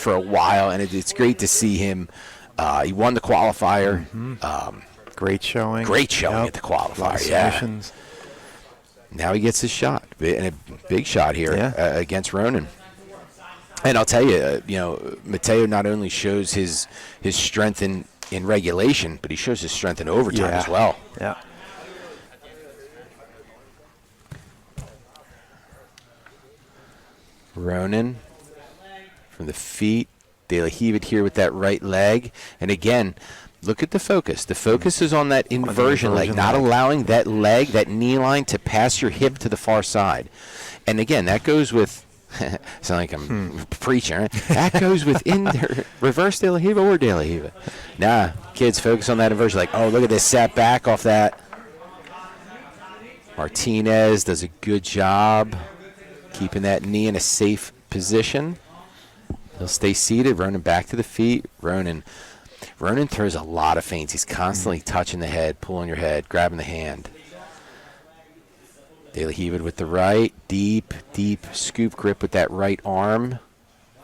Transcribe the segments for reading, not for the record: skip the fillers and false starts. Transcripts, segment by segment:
for a while, and it's great to see him. He won the qualifier. Great showing. Great showing at the qualifier, yeah. Now he gets his shot, and a big shot here against Ronan. And I'll tell you, Matteo not only shows his strength in regulation, but he shows his strength in overtime as well. Yeah. Ronan from the feet. 𝐂𝐨𝐿𝐻 here with that right leg. And again, look at the focus. The focus is on that inversion leg, not allowing that leg, that knee line, to pass your hip to the far side. And again, that goes with, sound like I'm preaching, right? That goes with reverse 𝐂𝐿𝐻 or 𝐂𝐿𝐻. Nah, kids, focus on that inversion leg. Oh, look at this, sat back off that. Martinez does a good job keeping that knee in a safe position. He'll stay seated. Ronan back to the feet. Ronan throws a lot of feints. He's constantly touching the head, pulling your head, grabbing the hand. 𝐂𝐿𝐻 with the right. Deep scoop grip with that right arm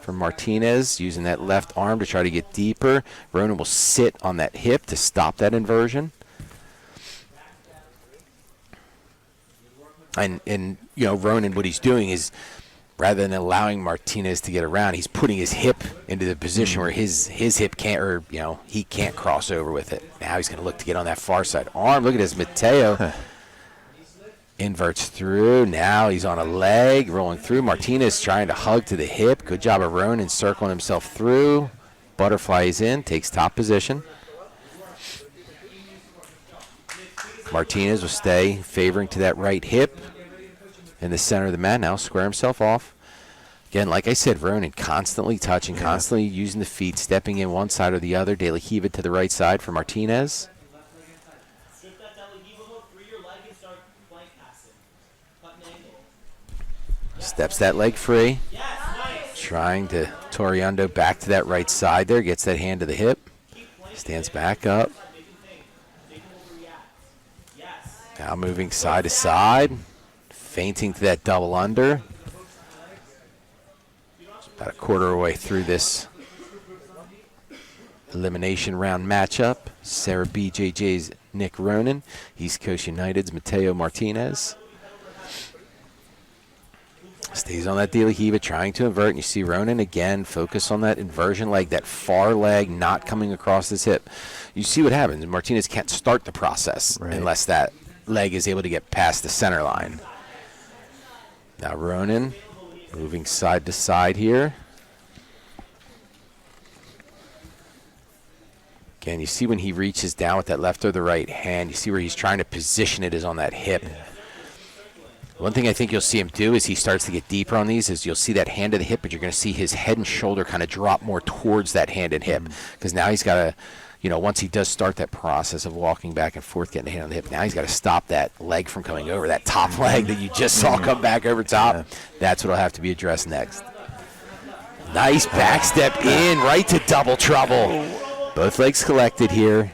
from Martinez, using that left arm to try to get deeper. Ronan will sit on that hip to stop that inversion. And Ronan, what he's doing is, rather than allowing Martinez to get around, he's putting his hip into the position where his hip can't, or he can't cross over with it. Now he's going to look to get on that far side arm. Look at this, Matteo inverts through. Now he's on a leg, rolling through. Martinez trying to hug to the hip. Good job of Ronan circling himself through. Butterfly is in, takes top position. Martinez will stay favoring to that right hip in the center of the mat. Now square himself off. Again, like I said, Ronan constantly touching, constantly using the feet, stepping in one side or the other. 𝐂𝐿𝐻 to the right side for Martinez. Steps that leg free. Trying to Toriando back to that right side there. Gets that hand to the hip. Stands back up. Now moving side to side. Feinting to that double under. About a quarter of the way through this elimination round matchup. Sarah BJJ's Nick Ronan. East Coast United's Matteo Martinez. Stays on that 𝐂𝐿𝐻, trying to invert. And you see Ronan again focus on that inversion leg, that far leg not coming across his hip. You see what happens. Martinez can't start the process unless that leg is able to get past the center line. Now Ronan moving side to side here. Again, you see when he reaches down with that left or the right hand, you see where he's trying to position it is on that hip. One thing I think you'll see him do as he starts to get deeper on these is you'll see that hand to the hip, but you're going to see his head and shoulder kind of drop more towards that hand and hip, because now he's got to, once he does start that process of walking back and forth, getting the hand on the hip, now he's got to stop that leg from coming over, that top leg that you just saw come back over top. That's what will have to be addressed next. Nice back step in, right to double trouble. Both legs collected here.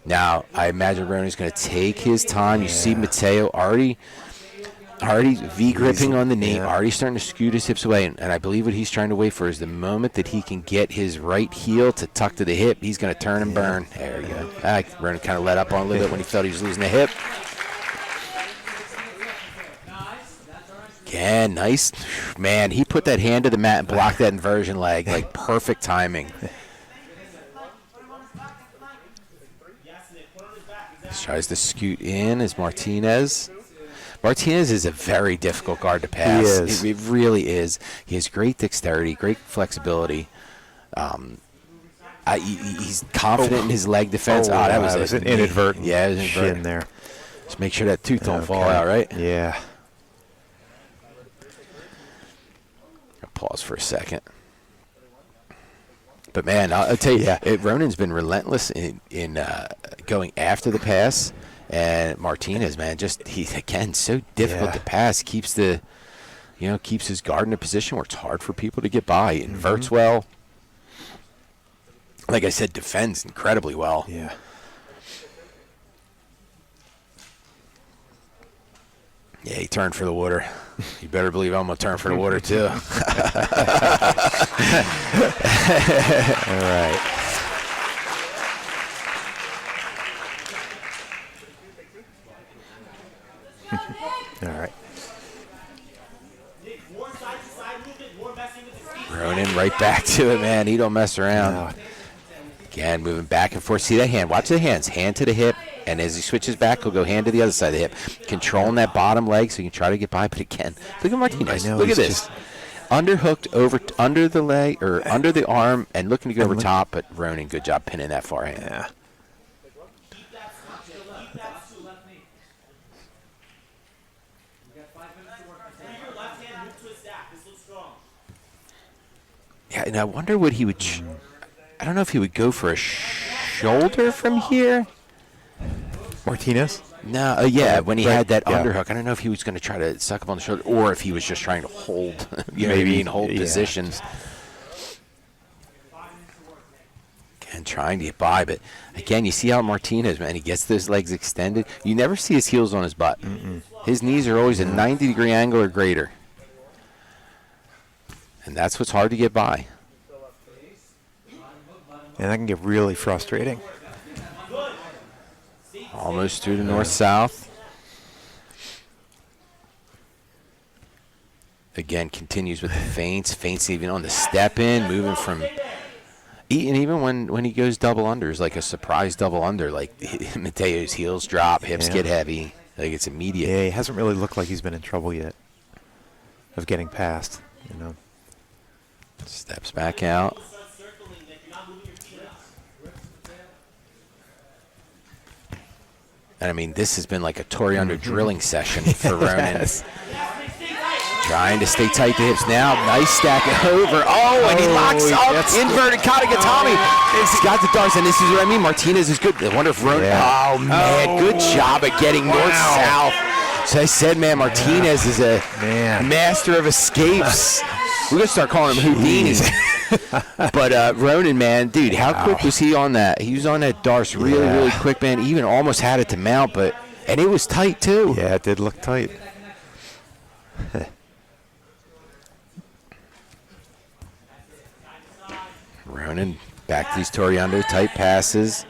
Now, I imagine Ronan's going to take his time. You see Matteo already V-gripping on the knee, already starting to scoot his hips away. And I believe what he's trying to wait for is the moment that he can get his right heel to tuck to the hip, he's going to turn and burn. There we go. Ronan kind of let up on a little bit when he felt he was losing the hip. Again, nice. Man, he put that hand to the mat and blocked that inversion leg. Like, perfect timing. Tries to scoot in as Martinez. Martinez is a very difficult guard to pass. He is. It really is. He has great dexterity, great flexibility. He's confident in his leg defense. That was an inadvertent shin there. Just make sure that tooth don't fall out, right? Yeah. I'll pause for a second. But, man, I'll tell you, Ronan's been relentless in going after the pass. And Martinez, man, he's again so difficult to pass. Keeps keeps his guard in a position where it's hard for people to get by. Inverts well. Like I said, defends incredibly well. Yeah. Yeah, he turned for the water. You better believe I'm going to turn for the water, too. All right. All right. Ronan right back to it, man. He don't mess around. No. Again, moving back and forth. See that hand. Watch the hands. Hand to the hip. And as he switches back, he'll go hand to the other side of the hip. Controlling that bottom leg so you can try to get by. But again, look at Martinez. Look at this. Underhooked over under the leg or under the arm and looking to go over top. But Ronan, good job pinning that far hand. Yeah. Yeah, and I wonder what he would. I don't know if he would go for a shoulder from here. Martinez? No, yeah, when he had that yeah. underhook, I don't know if he was going to try to suck up on the shoulder or if he was just trying to hold, Maybe hold positions. And trying to get by, but again, you see how Martinez, man, he gets those legs extended. You never see his heels on his butt. His knees are always a 90-degree angle or greater. And that's what's hard to get by. And that can get really frustrating. Almost through the north-south. Again, continues with the feints. Feints even on the step in, moving from... And even when he goes double unders, like a surprise double under, like Matteo's heels drop, hips get heavy. Like it's immediate. Yeah, he hasn't really looked like he's been in trouble yet of getting past, you know. Steps back out. And I mean, this has been like a Tori under drilling session for Ronan. Yes. Trying to stay tight to hips now. Nice stack over. Oh, and he locks up. Inverted 𝐂𝐤𝐿. He's got the darts, and this is what I mean. Martinez is good. I wonder if Ronan. Yeah. Oh, man. Good job at getting north-south. So I said, man, Martinez is a master of escapes. We're going to start calling him Houdini. But Ronan, man, dude, how quick was he on that? He was on that darts really, really quick, man. He even almost had it to mount, and it was tight, too. Yeah, it did look tight. Ronan back to these Toriando tight passes.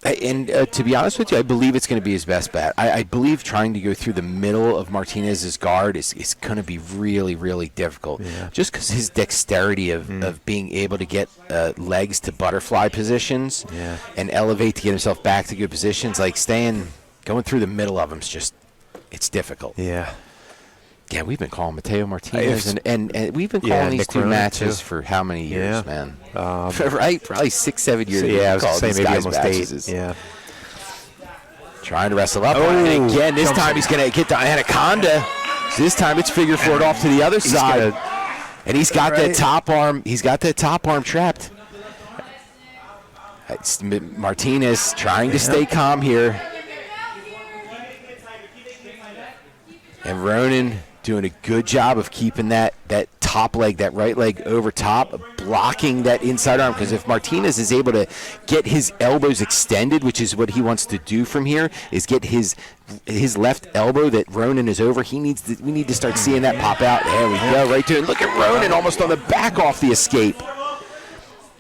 And to be honest with you, I believe it's going to be his best bet. I believe trying to go through the middle of Martinez's guard is going to be really, really difficult. Yeah. Just because his dexterity of being able to get legs to butterfly positions and elevate to get himself back to good positions, like going through the middle of him is just, it's difficult. Yeah. Yeah, we've been calling Matteo Martinez, and we've been calling these Nick two Ronan matches too. for how many years, man? Right? Probably 6-7 years. So, yeah, I was going to say maybe almost 8. Yeah. Trying to wrestle up. And again, this time he's going to get the anaconda. So this time it's figure four off to the other side. And he's got that top arm. He's got that top arm trapped. It's Martinez trying to stay calm here. And Ronan doing a good job of keeping that top leg, that right leg over top, blocking that inside arm. Because if Martinez is able to get his elbows extended, which is what he wants to do from here, is get his left elbow that Ronan is over. We need to start seeing that pop out. There we go, right there. And look at Ronan almost on the back off the escape.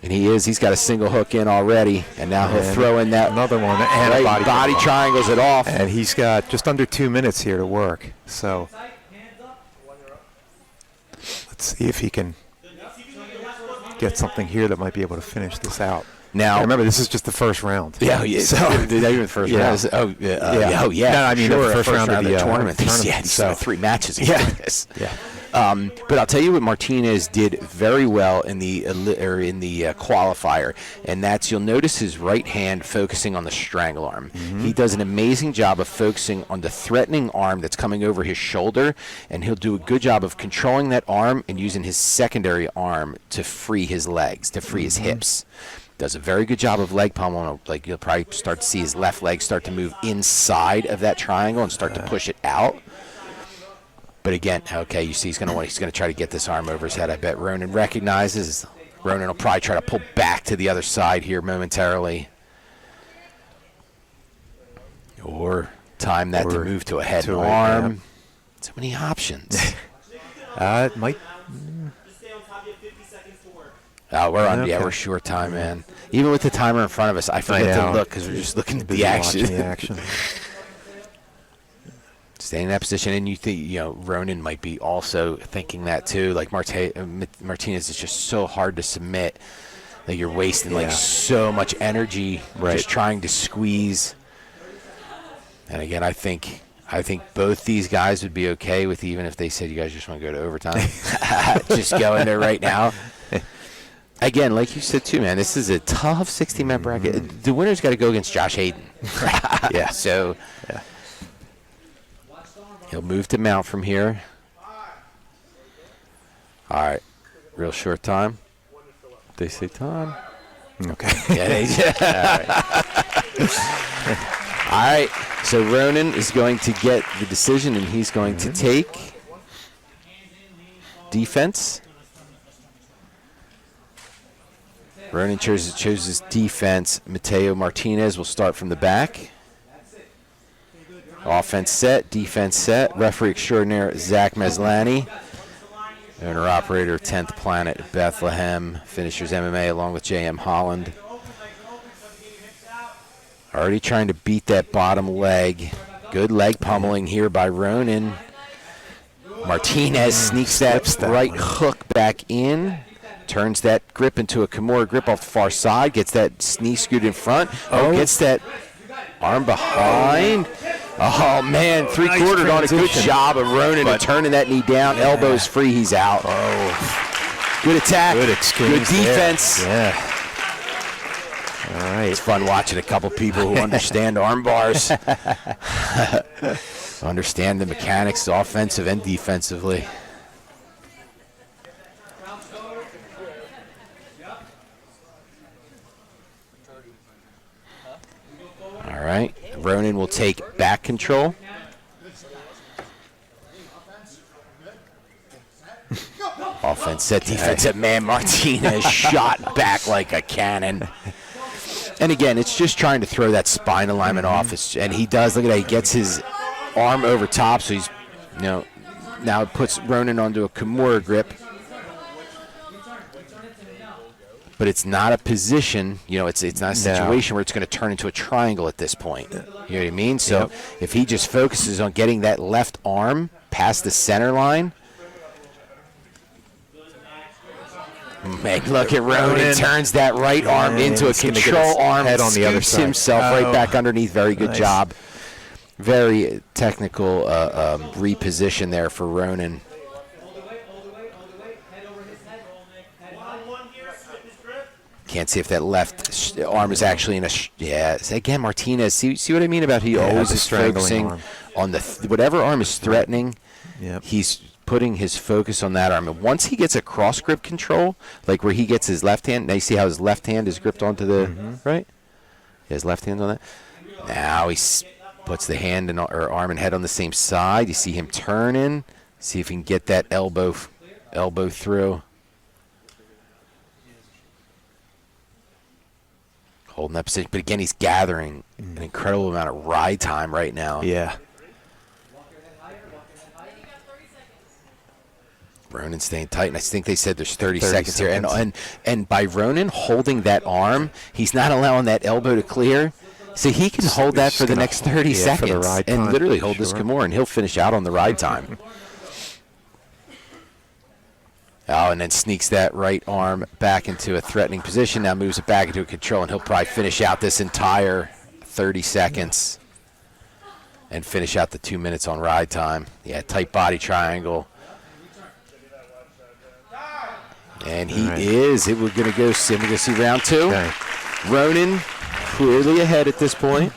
And he's got a single hook in already, and now he'll throw in that another one and right body triangles it off. And he's got just under 2 minutes here to work. So let's see if he can get something here that might be able to finish this out. Now, remember, this is just the first round. Yeah, so not even the first round. Oh, yeah. No, I mean, sure, the first round of the tournament. Yeah, so 3 matches. This. Yeah. But I'll tell you what Martinez did very well in the qualifier, and that's you'll notice his right hand focusing on the strangle arm. He does an amazing job of focusing on the threatening arm that's coming over his shoulder, and he'll do a good job of controlling that arm and using his secondary arm to free his legs, to free his hips. Does a very good job of leg pummel. Like you'll probably start to see his left leg start to move inside of that triangle and start to push it out. But again, okay, you see he's going to try to get this arm over his head. I bet Ronan recognizes. Ronan will probably try to pull back to the other side here momentarily. Or time that to move to a head and arm. So many options. It might. Oh, we're on. Yeah, we're short time, man. Even with the timer in front of us, I forget to look because we're just looking at the action. Staying in that position, and you think, you know, Ronan might be also thinking that too. Like Martinez is just so hard to submit that you're wasting like so much energy just trying to squeeze. And again, I think both these guys would be okay with, even if they said you guys just want to go to overtime, just go in there right now. Again, like you said too, man, this is a tough 60-man bracket. The winner's got to go against Josh Hayden. So he'll move to mount from here. All right, real short time. They say time. Okay. All right. So Ronan is going to get the decision, and he's going to take defense. Ronan chooses defense. Matteo Martinez will start from the back. Offense set, defense set. Referee extraordinaire Zach Meslani. Owner-operator, 10th Planet, Bethlehem. Finishers MMA along with J.M. Holland. Already trying to beat that bottom leg. Good leg pummeling here by Ronan. Martinez sneaks that right hook back in. Turns that grip into a Kimura grip off the far side. Gets that knee scooted in front. Gets that arm behind. Oh, man, three-quartered on a good job of Ronan of turning that knee down. Elbow's free, he's out. Good attack. Good defense. All right. It's fun watching a couple people who understand arm bars. Understand the mechanics, offensive and defensively. All right. Ronan will take back control. Offense set, defense set. Man, Martinez shot back like a cannon. And again, it's just trying to throw that spine alignment off. And he does. Look at that. He gets his arm over top. So he's, you know, now it puts Ronan onto a Kimura grip. But it's not a position, you know, it's not a situation where it's going to turn into a triangle at this point. You know what I mean? So if he just focuses on getting that left arm past the center line. Man, look at Ronan. Turns that right arm into a control arm. Head on the other side. Himself right back underneath. Very good job. Very technical reposition there for Ronan. Can't see if that left arm is actually in a again, Martinez. See what I mean about he always is focusing on the whatever arm is threatening. He's putting his focus on that arm. And once he gets a cross grip control, like where he gets his left hand. Now you see how his left hand is gripped onto the right. His left hand on that. Now he puts the hand and or arm and head on the same side. You see him turning. See if he can get that elbow through. Holding that position, but again, he's gathering an incredible amount of ride time right now. Ronan staying tight, and I think they said there's 30 seconds here. And by Ronan holding that arm, he's not allowing that elbow to clear. So he can hold that for the next 30 seconds and literally hold this Kimura, and he'll finish out on the ride time. And then sneaks that right arm back into a threatening position. Now moves it back into a control, and he'll probably finish out this entire 30 seconds and finish out the 2 minutes on ride time. Yeah, tight body triangle. And he is. We're going to go see round two. Ronan clearly ahead at this point.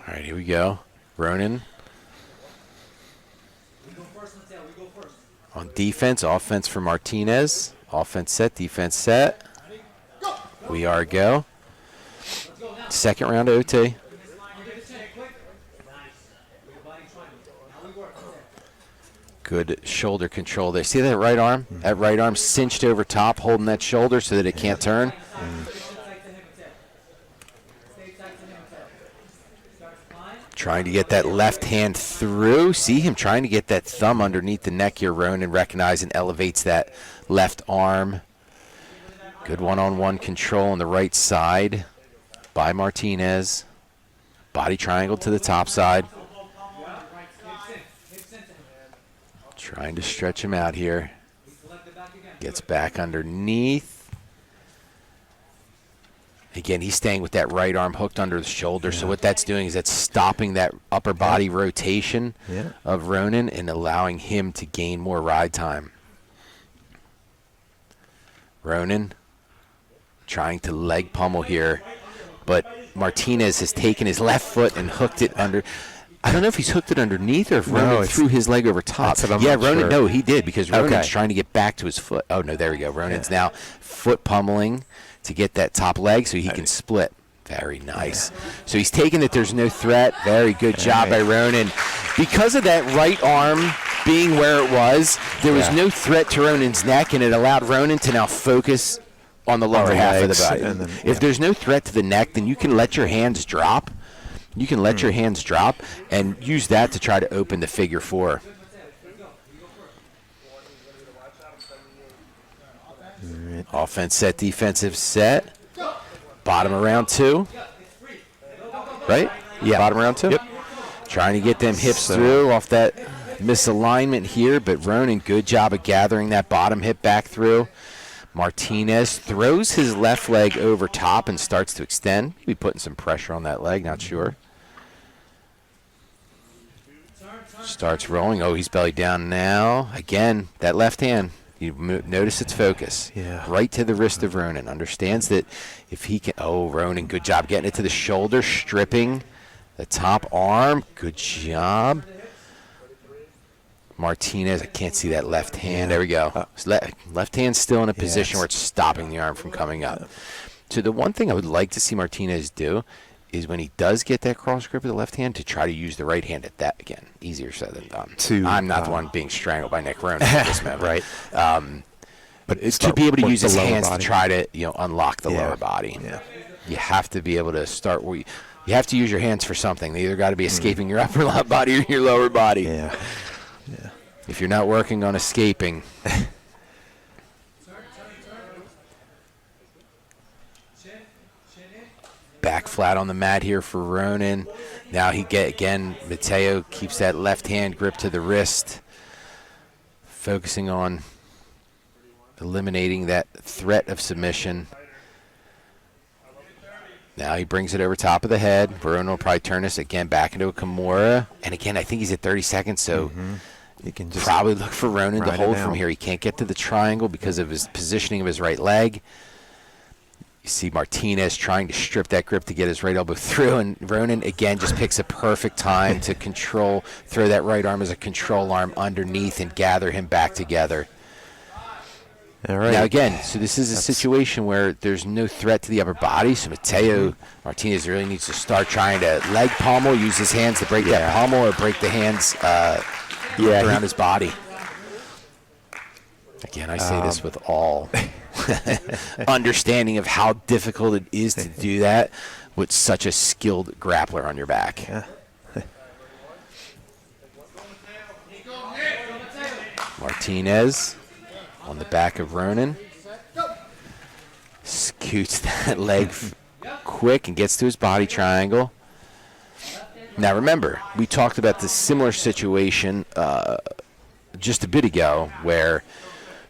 All right, here we go. Ronan on defense, offense for Martinez. Offense set, defense set. We are go. Second round of OT. Good shoulder control there. See that right arm? That right arm cinched over top, holding that shoulder so that it can't turn. Trying to get that left hand through. See him trying to get that thumb underneath the neck here. Ronan recognizes and elevates that left arm. Good one-on-one control on the right side by Martinez. Body triangle to the top side. Trying to stretch him out here. Gets back underneath. Again, he's staying with that right arm hooked under the shoulder. So what that's doing is that's stopping that upper body rotation of Ronan and allowing him to gain more ride time. Ronan trying to leg pummel here, but Martinez has taken his left foot and hooked it under. I don't know if he's hooked it underneath or if Ronan threw his leg over top. Yeah, Ronan, sure. No, he did because Ronan's trying to get back to his foot. Oh, no, there we go. Ronan's now foot pummeling to get that top leg so he can split. Very nice. So he's taken that there's no threat. Very good job by Ronan. Because of that right arm being where it was, there was no threat to Ronan's neck, and it allowed Ronan to now focus on the lower half of the body. And then, if there's no threat to the neck, then you can let your hands drop. You can let your hands drop and use that to try to open the figure four. Offense set, defensive set. Bottom of round two. Right? Yeah. Bottom of round two? Yep. Trying to get them hips through off that misalignment here, but Ronan, good job of gathering that bottom hip back through. Martinez throws his left leg over top and starts to extend. Maybe putting some pressure on that leg, not sure. Starts rolling. Oh, he's belly down now. Again, that left hand. You notice its focus. Right to the wrist of Ronan. Understands that if he can. Oh, Ronan, good job getting it to the shoulder, stripping the top arm. Good job. Martinez, I can't see that left hand. There we go. Left hand still in a position where it's stopping the arm from coming up. So the one thing I would like to see Martinez do is when he does get that cross grip with the left hand to try to use the right hand at that. Again, easier said than done. I'm not the one being strangled by Nick Ronan at this moment. Right. But it's to be able to use his hands to try to unlock the lower body. You have to be able to start where you have to use your hands for something. They either got to be escaping your upper body or your lower body. If you're not working on escaping. Back flat on the mat here for Ronan. Now Matteo keeps that left hand grip to the wrist, focusing on eliminating that threat of submission. Now he brings it over top of the head. Ronan will probably turn this again back into a Kimura. And again, I think he's at 30 seconds, so you can just probably look for Ronan to hold from here. He can't get to the triangle because of his positioning of his right leg. You see Martinez trying to strip that grip to get his right elbow through, and Ronan, again, just picks a perfect time to throw that right arm as a control arm underneath and gather him back together. All right. Now, again, so this is a situation where there's no threat to the upper body, so Matteo Martinez really needs to start trying to leg pommel, use his hands to break that pommel or break the hands around his body. Again, I say this with all understanding of how difficult it is to do that with such a skilled grappler on your back. Martinez on the back of Ronan. Scoots that leg quick and gets to his body triangle. Now remember, we talked about this similar situation just a bit ago where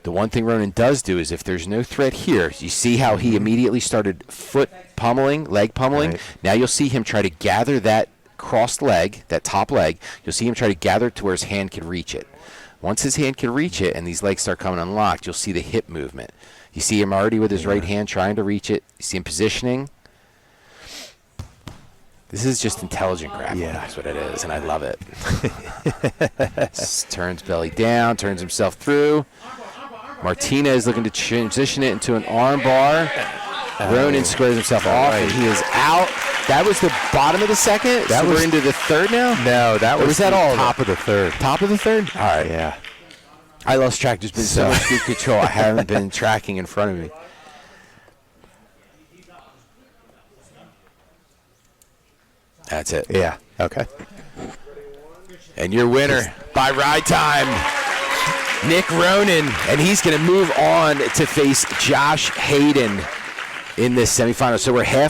the one thing Ronan does do is if there's no threat here, you see how he immediately started foot pummeling, leg pummeling. Right. Now you'll see him try to gather that crossed leg, that top leg. You'll see him try to gather it to where his hand can reach it. Once his hand can reach it and these legs start coming unlocked, you'll see the hip movement. You see him already with his right hand trying to reach it. You see him positioning. This is just intelligent grappling. That's what it is, and I love it. Turns belly down, turns himself through. Martinez looking to transition it into an arm bar. Ronan squares himself off, and he is out. That was the bottom of the second? We're into the third now? No, that was that all top of the third. Top of the third? All right. Yeah. I lost track. There's been so much good control. I haven't been tracking in front of me. That's it. Yeah. Okay. And your winner by ride time, Nick Ronan, and he's going to move on to face Josh Hayden in this semifinal. So we're half